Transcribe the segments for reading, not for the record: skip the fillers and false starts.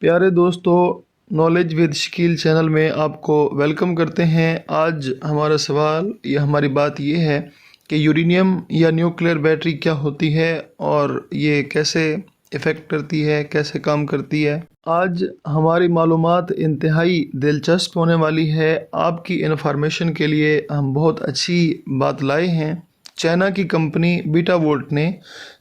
प्यारे दोस्तों, knowledge with Shakeel channel में आपको वेलकम करते हैं। आज हमारा सवाल या हमारी बात ये है कि यूरेनियम या न्यूक्लियर बैटरी क्या होती है और ये कैसे इफ़ेक्ट करती है, कैसे काम करती है। आज हमारी मालूमात इंतहाई दिलचस्प होने वाली है। आपकी इन्फॉर्मेशन के लिए हम बहुत अच्छी बात लाए हैं। चाइना की कंपनी बीटा वोल्ट ने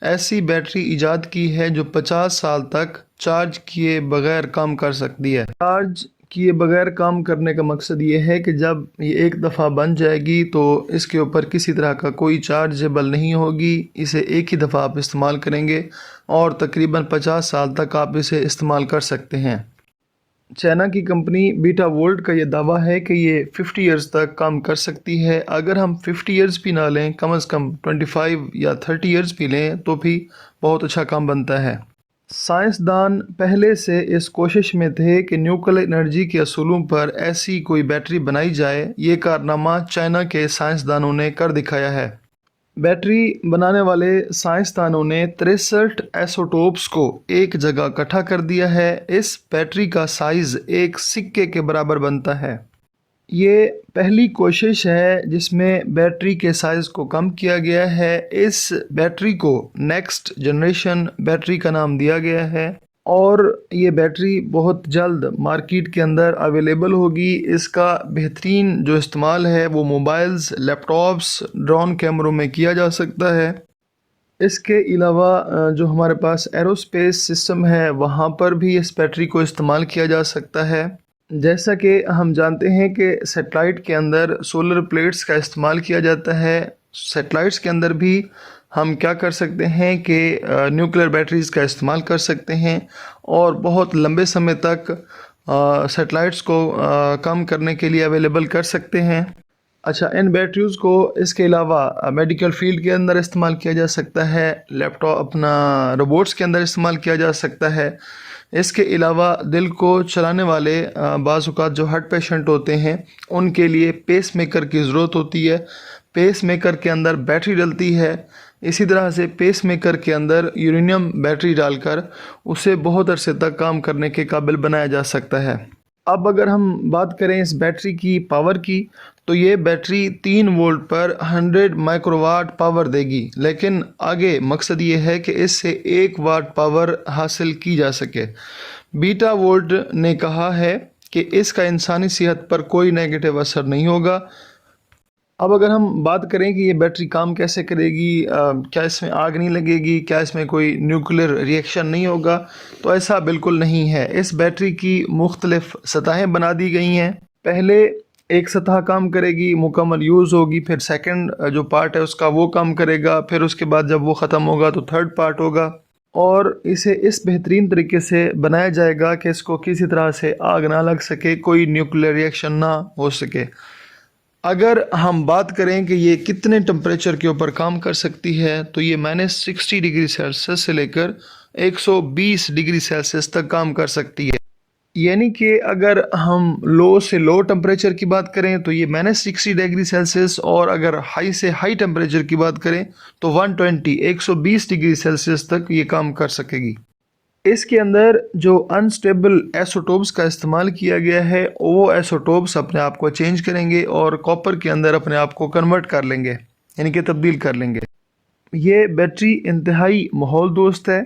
ऐसी बैटरी इजाद की है जो 50 साल तक चार्ज किए बगैर काम कर सकती है। चार्ज किए बगैर काम करने का मकसद ये है कि जब ये एक दफ़ा बन जाएगी तो इसके ऊपर किसी तरह का कोई चार्जेबल नहीं होगी। इसे एक ही दफ़ा आप इस्तेमाल करेंगे और तकरीबन 50 साल तक आप इसे इस्तेमाल कर सकते हैं। चाइना की कंपनी बीटा वोल्ट का ये दावा है कि ये 50 इयर्स तक काम कर सकती है। अगर हम 50 इयर्स भी ना लें, कम से कम 25 या 30 इयर्स भी लें तो भी बहुत अच्छा काम बनता है। साइंसदान पहले से इस कोशिश में थे कि न्यूक्लियर एनर्जी के असूलों पर ऐसी कोई बैटरी बनाई जाए। ये कारनामा चाइना के साइंसदानों ने कर दिखाया है। बैटरी बनाने वाले साइंसदानों ने 63 आइसोटोप्स को एक जगह इकट्ठा कर दिया है। इस बैटरी का साइज़ एक सिक्के के बराबर बनता है। ये पहली कोशिश है जिसमें बैटरी के साइज़ को कम किया गया है। इस बैटरी को नेक्स्ट जनरेशन बैटरी का नाम दिया गया है और ये बैटरी बहुत जल्द मार्केट के अंदर अवेलेबल होगी। इसका बेहतरीन जो इस्तेमाल है वो मोबाइल्स, लैपटॉप्स, ड्रोन कैमरों में किया जा सकता है। इसके अलावा जो हमारे पास एरोस्पेस सिस्टम है वहाँ पर भी इस बैटरी को इस्तेमाल किया जा सकता है। जैसा कि हम जानते हैं कि सैटेलाइट के अंदर सोलर प्लेट्स का इस्तेमाल किया जाता है। सैटेलाइट्स के अंदर भी हम क्या कर सकते हैं कि न्यूक्लियर बैटरीज़ का इस्तेमाल कर सकते हैं और बहुत लंबे समय तक सैटेलाइट्स को कम करने के लिए अवेलेबल कर सकते हैं। अच्छा, इन बैटरीज़ को इसके अलावा मेडिकल फील्ड के अंदर इस्तेमाल किया जा सकता है, लैपटॉप अपना रोबोट्स के अंदर इस्तेमाल किया जा सकता है। इसके अलावा दिल को चलाने वाले बाज़ औक़ात जो हार्ट पेशेंट होते हैं उनके लिए पेस मेकर की ज़रूरत होती है। पेस मेकर के अंदर बैटरी डलती है। इसी तरह से पेस मेकर के अंदर यूरेनियम बैटरी डालकर उसे बहुत अरसे तक काम करने के काबिल बनाया जा सकता है। अब अगर हम बात करें इस बैटरी की पावर की तो ये बैटरी 3 वोल्ट पर 100 माइक्रोवाट पावर देगी, लेकिन आगे मकसद ये है कि इससे 1 वाट पावर हासिल की जा सके। बीटा वोल्ट ने कहा है कि इसका इंसानी सेहत पर कोई नेगेटिव असर नहीं होगा। अब अगर हम बात करें कि ये बैटरी काम कैसे करेगी, क्या इसमें आग नहीं लगेगी, क्या इसमें कोई न्यूक्लियर रिएक्शन नहीं होगा, तो ऐसा बिल्कुल नहीं है। इस बैटरी की मुख्तलिफ सतहें बना दी गई हैं। पहले एक सतह काम करेगी, मुकम्मल यूज़ होगी, फिर सेकंड जो पार्ट है उसका वो काम करेगा, फिर उसके बाद जब वो ख़त्म होगा तो थर्ड पार्ट होगा और इसे इस बेहतरीन तरीके से बनाया जाएगा कि इसको किसी तरह से आग ना लग सके, कोई न्यूक्लियर रिएक्शन ना हो सके। अगर हम बात करें कि ये कितने टेम्परेचर के ऊपर काम कर सकती है तो ये -60 डिग्री सेल्सियस से लेकर 120 डिग्री सेल्सियस तक काम कर सकती है। यानी कि अगर हम लो से लो टेम्परेचर की बात करें तो ये -60 डिग्री सेल्सियस और अगर हाई से हाई टेम्परेचर की बात करें तो 120 डिग्री सेल्सियस तक ये काम कर सकेगी। इसके अंदर जो अनस्टेबल आइसोटोप्स का इस्तेमाल किया गया है वो आइसोटोप्स अपने आप को चेंज करेंगे और कॉपर के अंदर अपने आप को कन्वर्ट कर लेंगे, यानी कि तब्दील कर लेंगे। ये बैटरी इंतहाई माहौल दोस्त है।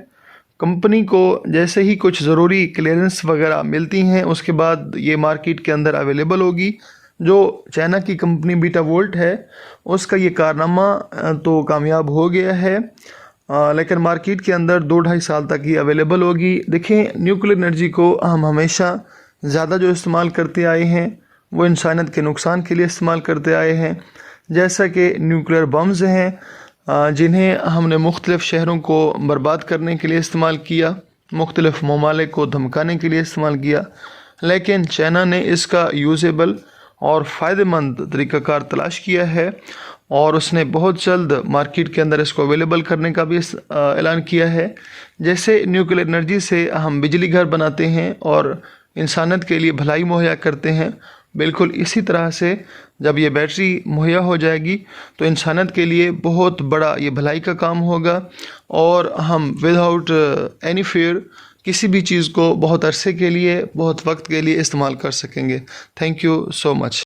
कंपनी को जैसे ही कुछ ज़रूरी क्लियरेंस वगैरह मिलती हैं उसके बाद ये मार्केट के अंदर अवेलेबल होगी। जो चाइना की कंपनी बीटा वोल्ट है उसका ये कारनामा तो कामयाब हो गया है, लेकिन मार्केट के अंदर 2-2.5 साल तक ही अवेलेबल होगी। देखें, न्यूक्लियर एनर्जी को हम हमेशा ज़्यादा जो इस्तेमाल करते आए हैं वो इंसानियत के नुकसान के लिए इस्तेमाल करते आए हैं। जैसा कि न्यूक्लियर बम्स हैं जिन्हें हमने मुख्तलिफ़ शहरों को बर्बाद करने के लिए इस्तेमाल किया, मुख्तलिफ़ ममालिक को धमकाने के लिए इस्तेमाल किया, लेकिन चाइना ने इसका यूज़ेबल और फ़ायदेमंद तरीक़ाकार तलाश किया है और उसने बहुत जल्द मार्केट के अंदर इसको अवेलेबल करने का भी ऐलान किया है। जैसे न्यूक्लियर एनर्जी से हम बिजली घर बनाते हैं और इंसानियत के लिए भलाई मुहैया करते हैं, बिल्कुल इसी तरह से जब ये बैटरी मुहैया हो जाएगी तो इंसानियत के लिए बहुत बड़ा ये भलाई का काम होगा और हम विदाउट एनी फेयर کسی بھی چیز کو بہت عرصے کے لیے، بہت وقت کے لیے استعمال کر سکیں گے۔ Thank you so much.